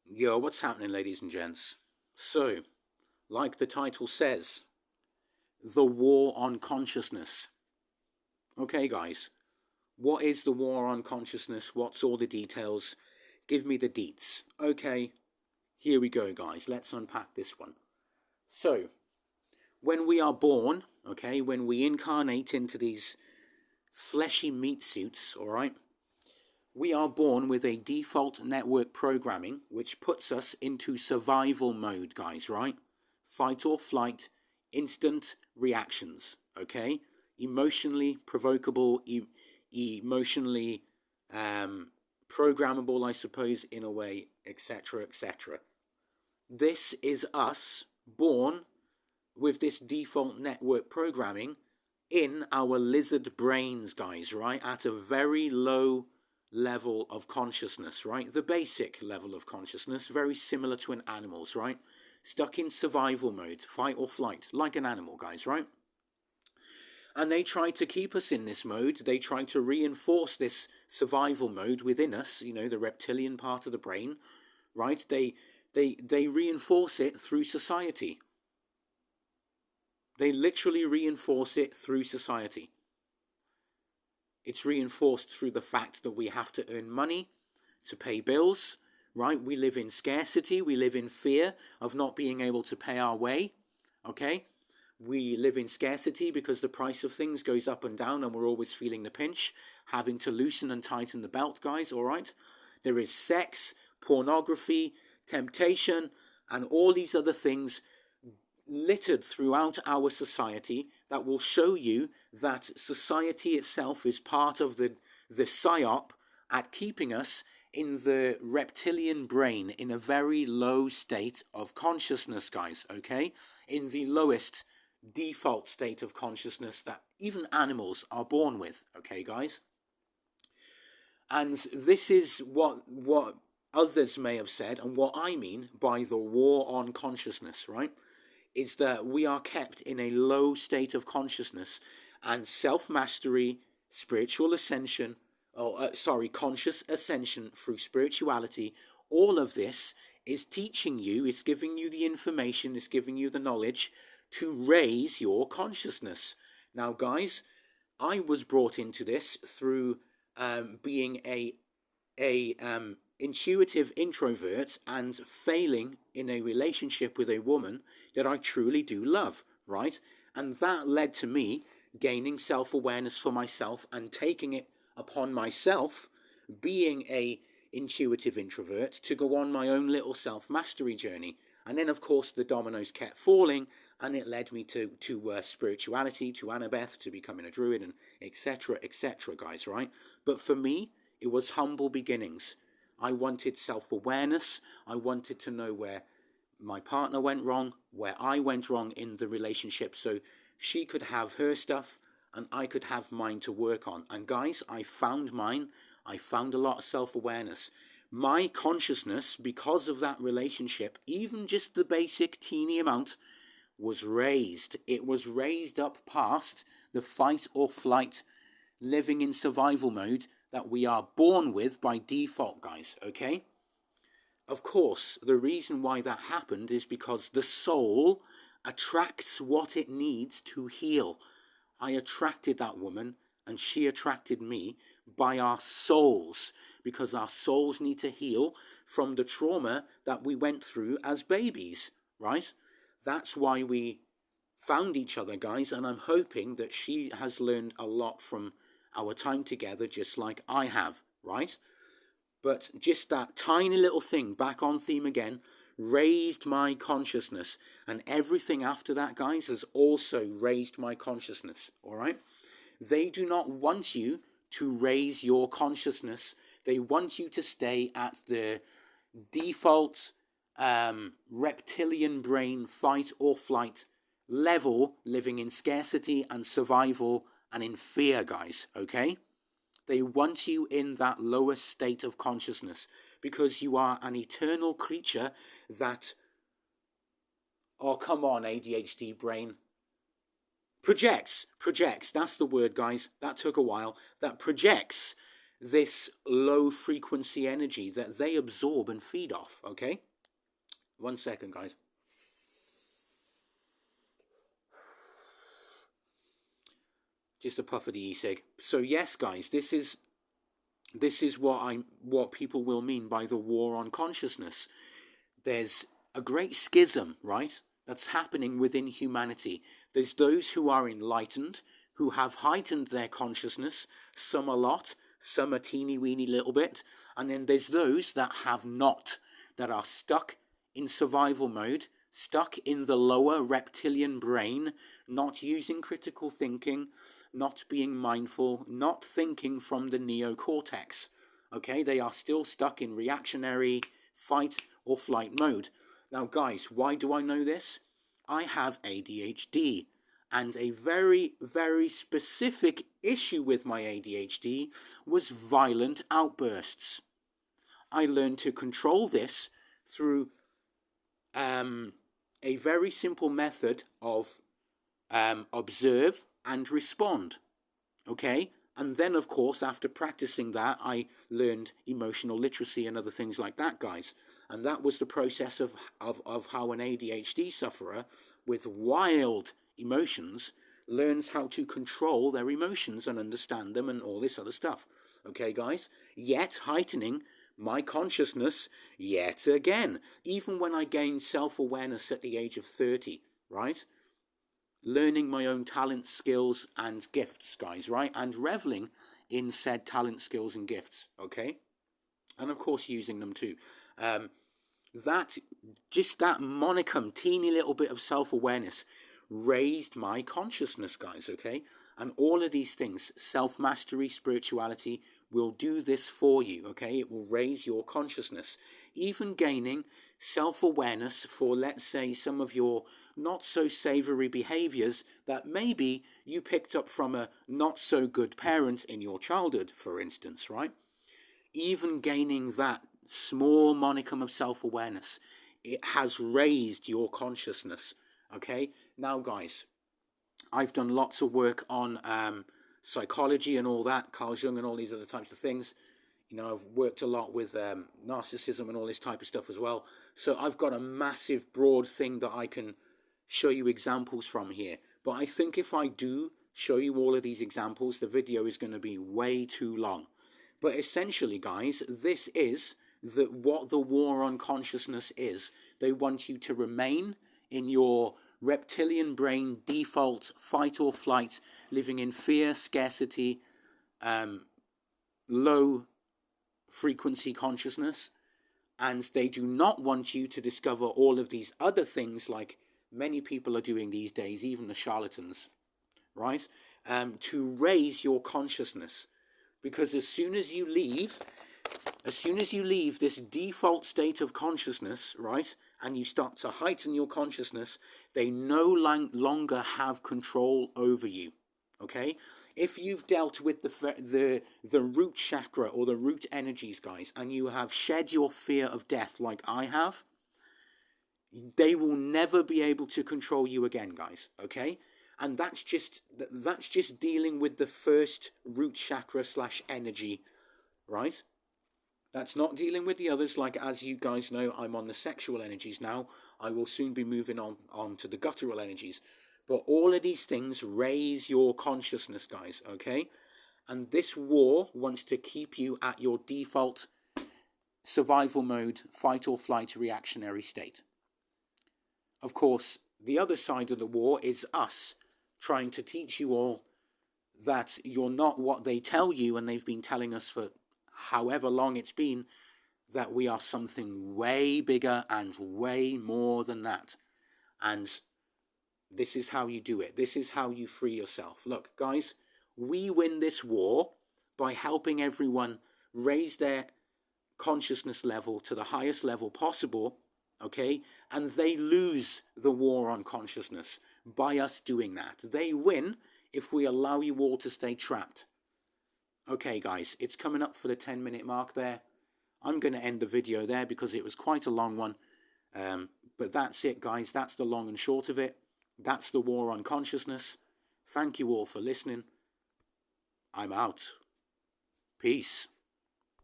Yo, what's happening, ladies and gents? So, like the title says, the war on consciousness. Okay, guys, what is the war on consciousness? What's all the details? Give me the deets. Okay, here we go, guys. Let's unpack this one. So, when we are born, okay, when we incarnate into these fleshy meat suits, all right, we are born with a default network programming which puts us into survival mode, guys, right? Fight or flight, instant reactions, okay? Emotionally provocable, emotionally programmable, I suppose, in a way, etc., etc. This is us born with this default network programming in our lizard brains, guys, right? At a very low level of consciousness, right? The basic level of consciousness, very similar to an animal's, right? Stuck in survival mode, fight or flight, like an animal, guys, right? And they try to keep us in this mode. They try to reinforce this survival mode within us, you know, the reptilian part of the brain, right? They reinforce it through society. They literally reinforce it through society. It's reinforced through the fact that we have to earn money to pay bills, right? We live in scarcity. We live in fear of not being able to pay our way, okay? We live in scarcity because the price of things goes up and down and we're always feeling the pinch, having to loosen and tighten the belt, guys, all right? There is sex, pornography, temptation, and all these other things littered throughout our society that will show you that society itself is part of the psyop at keeping us in the reptilian brain in a very low state of consciousness, guys, okay? In the lowest default state of consciousness that even animals are born with, okay, guys? And this is what others may have said and what I mean by the war on consciousness, right? Is that we are kept in a low state of consciousness, and self-mastery, spiritual ascension, conscious ascension through spirituality, all of this is teaching you, it's giving you the information, it's giving you the knowledge to raise your consciousness. Now, guys, I was brought into this through being a intuitive introvert and failing in a relationship with a woman that I truly do love, right? And that led to me gaining self-awareness for myself and taking it upon myself, being a intuitive introvert, to go on my own little self-mastery journey. And then, of course, the dominoes kept falling, and it led me to spirituality, to Annabeth, to becoming a druid, and etc., etc., guys, right? But for me, it was humble beginnings. I wanted self-awareness. I wanted to know where my partner went wrong, where I went wrong in the relationship, so she could have her stuff and I could have mine to work on. And guys, I found mine. I found a lot of self-awareness. My consciousness, because of that relationship, even just the basic teeny amount, was raised. It was raised up past the fight or flight, living in survival mode that we are born with by default, guys, okay? Of course, the reason why that happened is because the soul attracts what it needs to heal. I attracted that woman and she attracted me by our souls, because our souls need to heal from the trauma that we went through as babies, right? That's why we found each other, guys, and I'm hoping that she has learned a lot from our time together, just like I have, right? But just that tiny little thing, back on theme again, raised my consciousness. And everything after that, guys, has also raised my consciousness, all right? They do not want you to raise your consciousness. They want you to stay at the default reptilian brain fight or flight level, living in scarcity and survival and in fear, guys, okay? They want you in that lower state of consciousness because you are an eternal creature that, oh, come on, ADHD brain, projects, that's the word, guys, that took a while, that projects this low frequency energy that they absorb and feed off, okay? 1 second, guys. Just a puff of the e-cig. So yes, guys, this is what people will mean by the war on consciousness. There's a great schism, right, that's happening within humanity. There's those who are enlightened, who have heightened their consciousness, some a lot, some a teeny weeny little bit, and then there's those that have not, that are stuck in survival mode, stuck in the lower reptilian brain, not using critical thinking, not being mindful, not thinking from the neocortex. Okay, they are still stuck in reactionary fight or flight mode. Now, guys, why do I know this? I have ADHD, and a very, very specific issue with my ADHD was violent outbursts. I learned to control this through a very simple method of observe and respond. Okay? And then, of course, after practicing that, I learned emotional literacy and other things like that, guys. And that was the process of how an ADHD sufferer with wild emotions learns how to control their emotions and understand them and all this other stuff. Okay, guys? Yet heightening my consciousness yet again. Even when I gained self-awareness at the age of 30, right? Learning my own talents, skills, and gifts, guys, right? And reveling in said talent, skills, and gifts, okay? And of course, using them too. That monicum, teeny little bit of self-awareness raised my consciousness, guys, okay? And all of these things, self-mastery, spirituality, will do this for you, okay? It will raise your consciousness. Even gaining self-awareness for, let's say, some of your not so savory behaviors that maybe you picked up from a not so good parent in your childhood, for instance, right? Even gaining that small monicum of self-awareness, it has raised your consciousness, okay? Now, guys, I've done lots of work on psychology and all that, Carl Jung and all these other types of things. You know, I've worked a lot with narcissism and all this type of stuff as well. So I've got a massive, broad thing that I can show you examples from here. But I think if I do show you all of these examples, the video is going to be way too long. But essentially, guys, this is what the war on consciousness is. They want you to remain in your reptilian brain default fight or flight, living in fear, scarcity, low frequency consciousness, and they do not want you to discover all of these other things like many people are doing these days, even the charlatans, right? To raise your consciousness, because as soon as you leave this default state of consciousness, right, and you start to heighten your consciousness, they no longer have control over you. Okay, if you've dealt with the root chakra or the root energies, guys, and you have shed your fear of death like I have, they will never be able to control you again, guys. Okay, and that's just dealing with the first root chakra / energy, right? That's not dealing with the others. Like, as you guys know, I'm on the sexual energies now. I will soon be moving on to the guttural energies. But all of these things raise your consciousness, guys, okay? And this war wants to keep you at your default survival mode, fight or flight reactionary state. Of course, the other side of the war is us trying to teach you all that you're not what they tell you, and they've been telling us for however long it's been, that we are something way bigger and way more than that. And this is how you do it. This is how you free yourself. Look, guys, we win this war by helping everyone raise their consciousness level to the highest level possible, okay? And they lose the war on consciousness by us doing that. They win if we allow you all to stay trapped. Okay, guys, it's coming up for the 10-minute mark there. I'm going to end the video there because it was quite a long one. But that's it, guys. That's the long and short of it. That's the war on consciousness. Thank you all for listening. I'm out. Peace.